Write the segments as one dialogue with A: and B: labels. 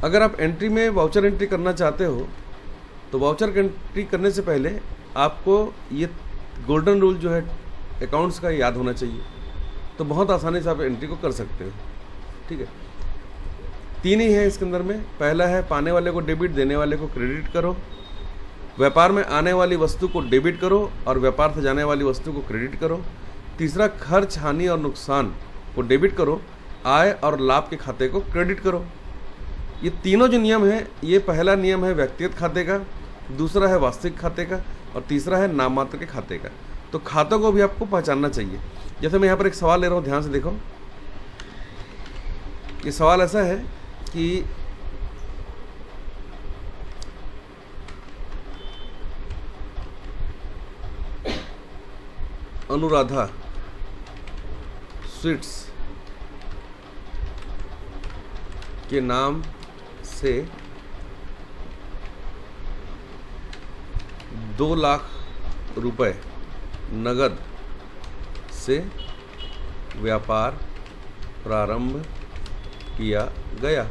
A: अगर आप एंट्री में वाउचर एंट्री करना चाहते हो तो वाउचर एंट्री करने से पहले आपको ये गोल्डन रूल जो है अकाउंट्स का याद होना चाहिए, तो बहुत आसानी से आप एंट्री को कर सकते हो। ठीक है, 3 ही है इसके अंदर में। पहला है पाने वाले को डेबिट, देने वाले को क्रेडिट करो। व्यापार में आने वाली वस्तु को डेबिट करो और व्यापार से जाने वाली वस्तु को क्रेडिट करो। तीसरा, खर्च, हानि और नुकसान को डेबिट करो, आय और लाभ के खाते को क्रेडिट करो। ये तीनों जो नियम हैं, ये पहला नियम है व्यक्तिगत खाते का, दूसरा है वास्तविक खाते का और तीसरा है नाम मात्र के खाते का। तो खातों को भी आपको पहचानना चाहिए। जैसे मैं यहाँ पर एक सवाल ले रहा हूँ, ध्यान से देखो। ये सवाल ऐसा है कि अनुराधा स्वीट्स के नाम से 2 लाख रुपए नगद से व्यापार प्रारंभ किया गया।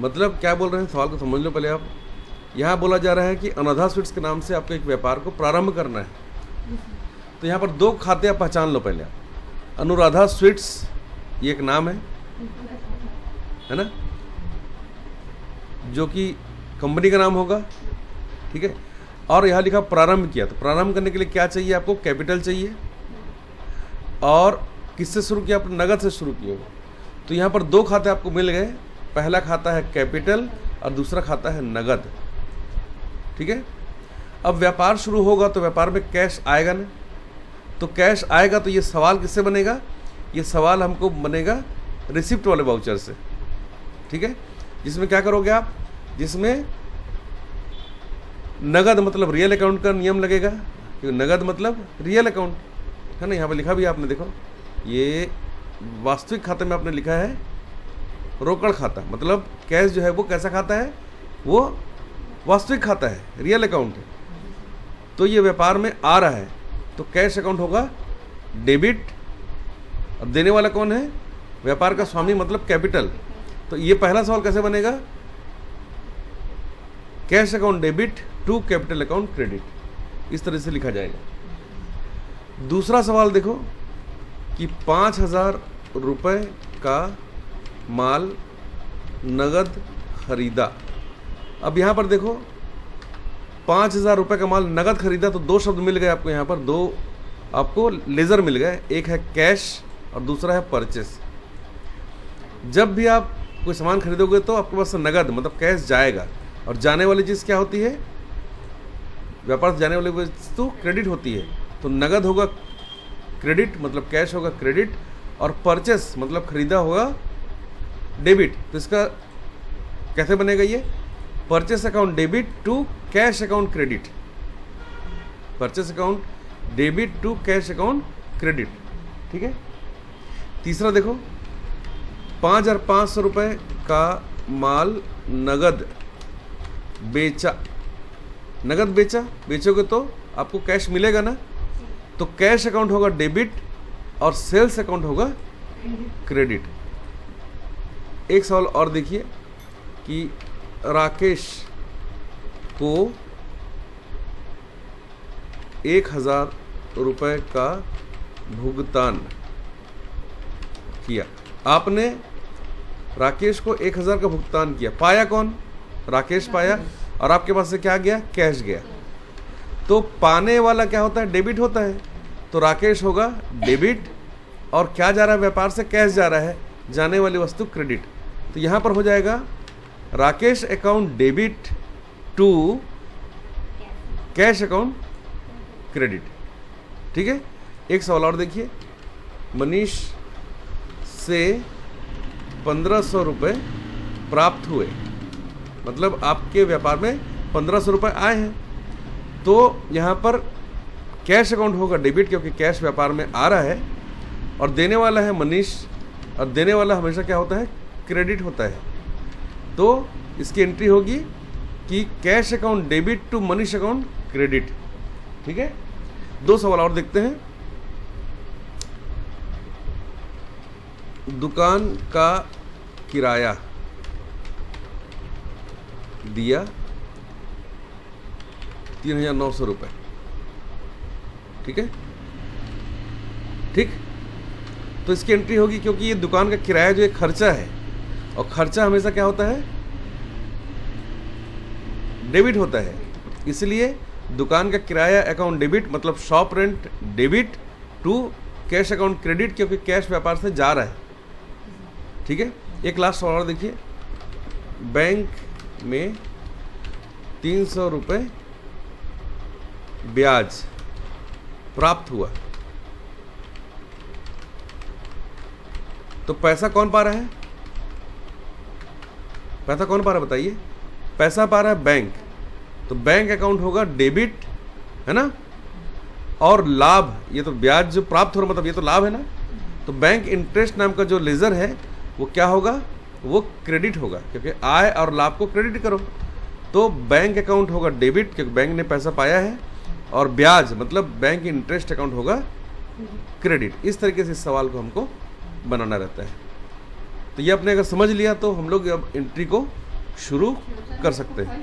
A: मतलब क्या बोल रहे हैं, सवाल को समझ लो पहले आप। यहाँ बोला जा रहा है कि अनुराधा स्वीट्स के नाम से आपको एक व्यापार को प्रारंभ करना है। तो यहाँ पर 2 खाते आप पहचान लो पहले आप। अनुराधा स्वीट्स ये एक नाम है ना, जो कि कंपनी का नाम होगा। ठीक है, और यहाँ लिखा प्रारंभ किया। तो प्रारंभ करने के लिए क्या चाहिए आपको? कैपिटल चाहिए। और किससे शुरू किया आपने? नगद से शुरू किया। तो यहाँ पर 2 खाते आपको मिल गए। पहला खाता है कैपिटल और दूसरा खाता है नगद। ठीक है, अब व्यापार शुरू होगा तो व्यापार में कैश आएगा ना। तो कैश आएगा तो ये सवाल किससे बनेगा? ये सवाल हमको बनेगा रिसिप्ट वाले वाउचर से। ठीक है, जिसमें क्या करोगे आप? जिसमें नगद मतलब रियल अकाउंट का नियम लगेगा, क्योंकि नगद मतलब रियल अकाउंट है ना। यहाँ पर लिखा भी आपने देखो, ये वास्तविक खाते में आपने लिखा है रोकड़ खाता, मतलब कैश जो है वो कैसा खाता है? वो वास्तविक खाता है, रियल अकाउंट है। तो ये व्यापार में आ रहा है तो कैश अकाउंट होगा डेबिट। अब देने वाला कौन है? व्यापार का स्वामी मतलब कैपिटल। तो ये पहला सवाल कैसे बनेगा? Cash account debit to capital account credit, इस तरह से लिखा जाएगा। दूसरा सवाल देखो कि 5,000 रुपये का माल नगद खरीदा। अब यहाँ पर देखो 5,000 रुपये का माल नगद खरीदा, तो 2 शब्द मिल गए आपको। यहाँ पर 2 आपको लेजर मिल गए, एक है कैश और दूसरा है परचेस। जब भी आप कोई सामान खरीदोगे तो आपके पास नगद मतलब कैश जाएगा, और जाने वाली चीज़ क्या होती है? व्यापार से जाने वाली वस्तु क्रेडिट होती है। तो नगद होगा क्रेडिट मतलब कैश होगा क्रेडिट, और परचेस मतलब खरीदा होगा डेबिट। तो इसका कैसे बनेगा ये? Purchase account debit to cash account credit. Purchase account debit to cash account credit. ठीक है, तीसरा देखो 5,500 रुपये का माल नगद बेचा। नगद बेचा, बेचोगे तो आपको कैश मिलेगा ना। तो कैश अकाउंट होगा डेबिट और सेल्स अकाउंट होगा क्रेडिट। एक सवाल और देखिए कि राकेश को 1,000 रुपये का भुगतान किया। आपने राकेश को 1,000 का भुगतान किया, पाया कौन? राकेश पाया, और आपके पास से क्या गया? कैश गया। तो पाने वाला क्या होता है? डेबिट होता है। तो राकेश होगा डेबिट, और क्या जा रहा है? व्यापार से कैश जा रहा है, जाने वाली वस्तु क्रेडिट। तो यहाँ पर हो जाएगा Rakesh account debit to cash account credit. ठीक है, एक सवाल और देखिए, मनीष से 1,500 रुपये प्राप्त हुए। मतलब आपके व्यापार में 1,500 रुपये आए हैं। तो यहाँ पर कैश अकाउंट होगा डेबिट, क्योंकि कैश व्यापार में आ रहा है, और देने वाला है मनीष, और देने वाला हमेशा क्या होता है? क्रेडिट होता है। तो इसकी एंट्री होगी कि cash account debit to Manish account credit. ठीक है, 2 सवाल और देखते हैं। दुकान का किराया दिया 3,900 रुपये। ठीक है, ठीक। तो इसकी एंट्री होगी क्योंकि ये दुकान का किराया जो एक खर्चा है, और खर्चा हमेशा क्या होता है, डेबिट होता है। इसलिए दुकान का किराया अकाउंट डेबिट, मतलब shop rent debit to cash account credit, क्योंकि कैश व्यापार से जा रहा है। ठीक है, एक लास्ट सवाल और देखिए, बैंक में 300 रुपये ब्याज प्राप्त हुआ, तो पैसा कौन पा रहा है? पैसा कौन पा रहा है बताइए? पैसा पा रहा है बैंक। तो बैंक अकाउंट होगा डेबिट, है ना, और लाभ, ये तो ब्याज जो प्राप्त हो रहा, मतलब ये तो लाभ है ना। तो बैंक इंटरेस्ट नाम का जो लेजर है वो क्या होगा? वो क्रेडिट होगा, क्योंकि आय और लाभ को क्रेडिट करो। तो बैंक अकाउंट होगा डेबिट, क्योंकि बैंक ने पैसा पाया है, और ब्याज मतलब बैंक इंटरेस्ट अकाउंट होगा क्रेडिट। इस तरीके से इस सवाल को हमको बनाना रहता है। तो ये आपने अगर समझ लिया तो हम लोग अब एंट्री को शुरू कर सकते हैं।